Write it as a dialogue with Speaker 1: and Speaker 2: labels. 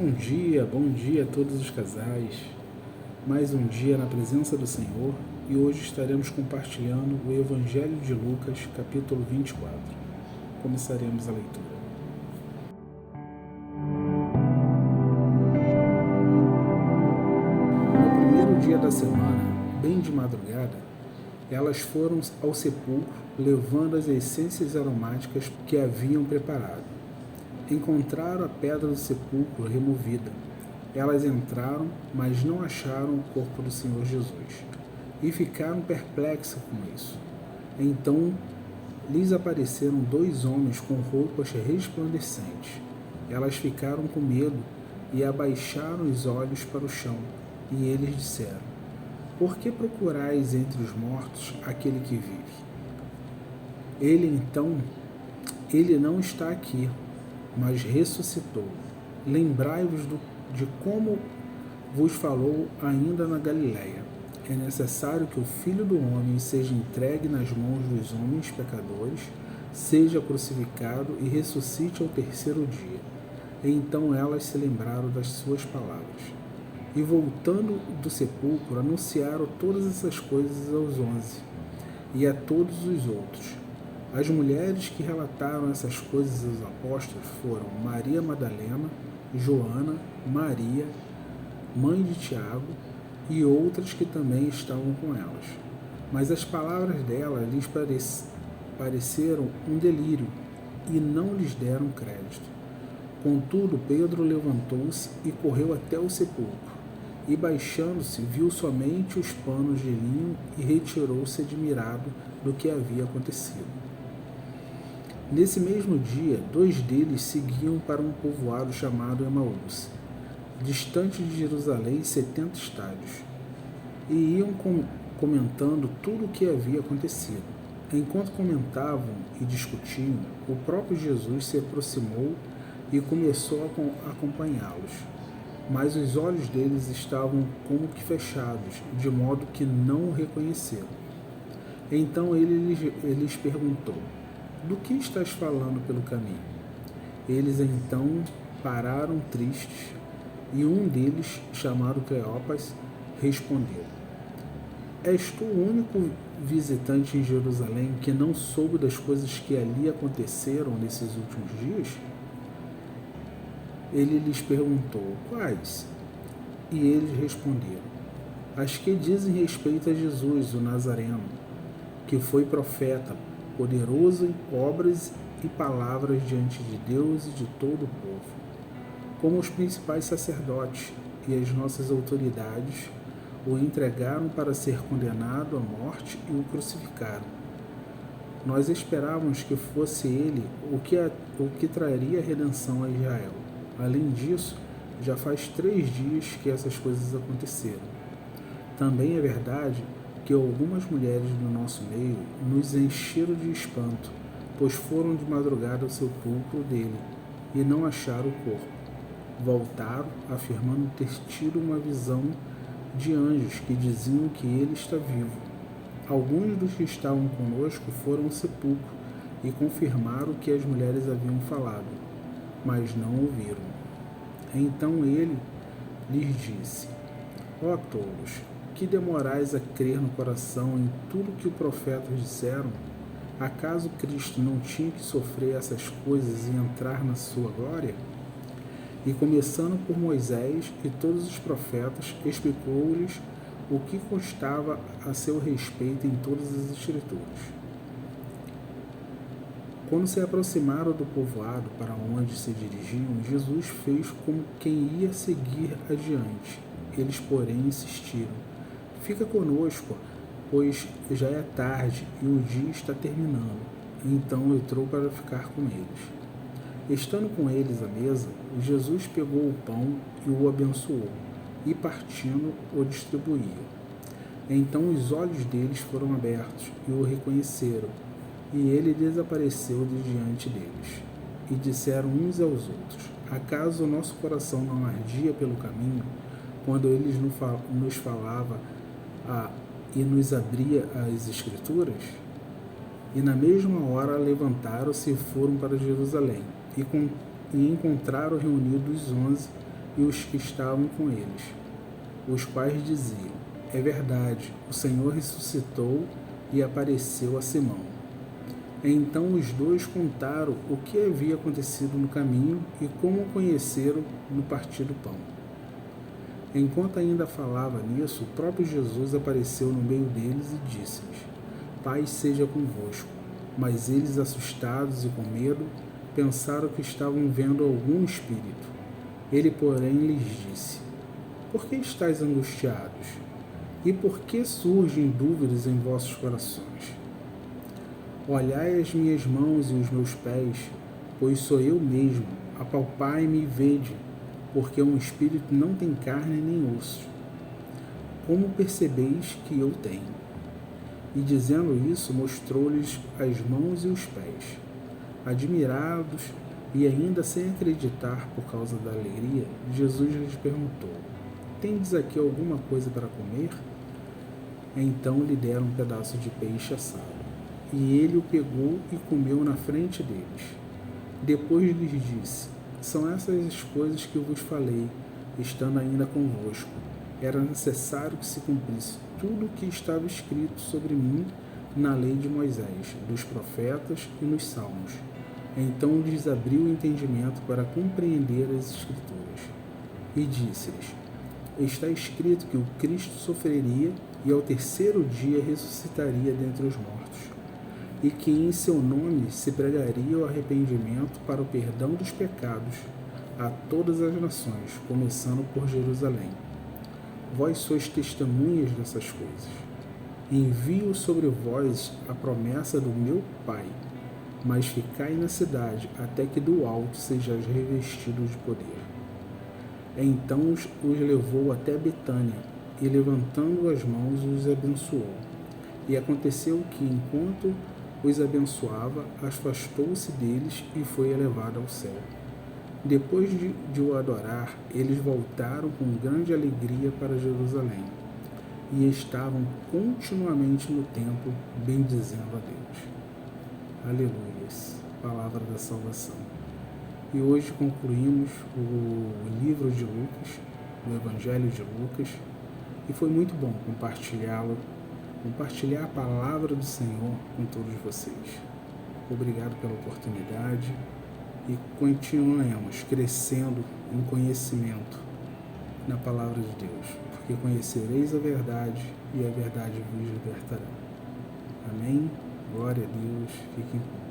Speaker 1: Bom dia a todos os casais. Mais um dia na presença do Senhor e hoje estaremos compartilhando o Evangelho de Lucas, capítulo 24. Começaremos a leitura. No primeiro dia da semana, bem de madrugada, elas foram ao sepulcro levando as essências aromáticas que haviam preparado. Encontraram a pedra do sepulcro removida. Elas entraram, mas não acharam o corpo do Senhor Jesus, e ficaram perplexas com isso. Então lhes apareceram dois homens com roupas resplandecentes. Elas ficaram com medo e abaixaram os olhos para o chão, e eles disseram: Por que procurais entre os mortos aquele que vive? Ele não está aqui, mas ressuscitou. Lembrai-vos de como vos falou ainda na Galiléia. É necessário que o Filho do Homem seja entregue nas mãos dos homens pecadores, seja crucificado e ressuscite ao terceiro dia. E então elas se lembraram das suas palavras. E voltando do sepulcro, anunciaram todas essas coisas aos 11 e a todos os outros. As mulheres que relataram essas coisas aos apóstolos foram Maria Madalena, Joana, Maria, mãe de Tiago, e outras que também estavam com elas. Mas as palavras dela lhes pareceram um delírio e não lhes deram crédito. Contudo, Pedro levantou-se e correu até o sepulcro, e baixando-se viu somente os panos de linho e retirou-se admirado do que havia acontecido. Nesse mesmo dia, dois deles seguiam para um povoado chamado Emaús, distante de Jerusalém 70 estádios, e iam comentando tudo o que havia acontecido. Enquanto comentavam e discutiam, o próprio Jesus se aproximou e começou a acompanhá-los. Mas os olhos deles estavam como que fechados, de modo que não o reconheceram. Então ele lhes perguntou: Do que estás falando pelo caminho? Eles então pararam tristes, e um deles, chamado Cleopas, respondeu: És tu o único visitante em Jerusalém que não soube das coisas que ali aconteceram nesses últimos dias? Ele lhes perguntou: Quais? E eles responderam: As que dizem respeito a Jesus, o Nazareno, que foi profeta, poderoso em obras e palavras diante de Deus e de todo o povo. Como os principais sacerdotes e as nossas autoridades o entregaram para ser condenado à morte e o crucificaram. Nós esperávamos que fosse ele o que traria a redenção a Israel. Além disso, já faz 3 dias que essas coisas aconteceram. Também é verdade que algumas mulheres do nosso meio nos encheram de espanto, pois foram de madrugada ao sepulcro dele e não acharam o corpo. Voltaram, afirmando ter tido uma visão de anjos que diziam que ele está vivo. Alguns dos que estavam conosco foram ao sepulcro e confirmaram o que as mulheres haviam falado, mas não ouviram. Então ele lhes disse: Ó tolos, que demorais a crer no coração em tudo que os profetas disseram? Acaso Cristo não tinha que sofrer essas coisas e entrar na sua glória? E começando por Moisés e todos os profetas, explicou-lhes o que constava a seu respeito em todas as Escrituras. Quando se aproximaram do povoado para onde se dirigiam, Jesus fez como quem ia seguir adiante. Eles, porém, insistiram: Fica conosco, pois já é tarde e o dia está terminando. Então entrou para ficar com eles. Estando com eles à mesa, Jesus pegou o pão e o abençoou, e partindo, o distribuía. Então os olhos deles foram abertos e o reconheceram, e ele desapareceu de diante deles. E disseram uns aos outros: Acaso o nosso coração não ardia pelo caminho, quando ele nos falava e nos abria as Escrituras? E na mesma hora levantaram-se e foram para Jerusalém, e encontraram reunidos os 11 e os que estavam com eles, os quais diziam: é verdade, o Senhor ressuscitou e apareceu a Simão. Então os dois contaram o que havia acontecido no caminho e como o conheceram no partir do pão. Enquanto ainda falava nisso, o próprio Jesus apareceu no meio deles e disse-lhes: paz seja convosco. Mas eles, assustados e com medo, pensaram que estavam vendo algum espírito. Ele, porém, lhes disse: por que estáis angustiados? E por que surgem dúvidas em vossos corações? Olhai as minhas mãos e os meus pés, pois sou eu mesmo. Apalpai-me e vede, porque um espírito não tem carne nem osso. Como percebeis que eu tenho? E dizendo isso, mostrou-lhes as mãos e os pés. Admirados e ainda sem acreditar por causa da alegria, Jesus lhes perguntou: tendes aqui alguma coisa para comer? Então lhe deram um pedaço de peixe assado. E ele o pegou e comeu na frente deles. Depois lhes disse: são essas as coisas que eu vos falei, estando ainda convosco. Era necessário que se cumprisse tudo o que estava escrito sobre mim na lei de Moisés, dos profetas e nos salmos. Então lhes abriu o entendimento para compreender as Escrituras. E disse-lhes: está escrito que o Cristo sofreria e ao terceiro dia ressuscitaria dentre os mortos, e que em seu nome se pregaria o arrependimento para o perdão dos pecados a todas as nações, começando por Jerusalém. Vós sois testemunhas dessas coisas. Envio sobre vós a promessa do meu Pai, mas ficai na cidade até que do alto sejais revestidos de poder. Então os levou até Betânia, e levantando as mãos os abençoou. E aconteceu que, enquanto os abençoava, afastou-se deles e foi elevado ao céu. Depois de o adorar, eles voltaram com grande alegria para Jerusalém e estavam continuamente no templo, bendizendo a Deus. Aleluias, palavra da salvação. E hoje concluímos o livro de Lucas, o Evangelho de Lucas, e foi muito bom compartilhar a palavra do Senhor com todos vocês. Obrigado pela oportunidade e continuemos crescendo em conhecimento na palavra de Deus, porque conhecereis a verdade e a verdade vos libertará. Amém? Glória a Deus. Fiquem com Deus.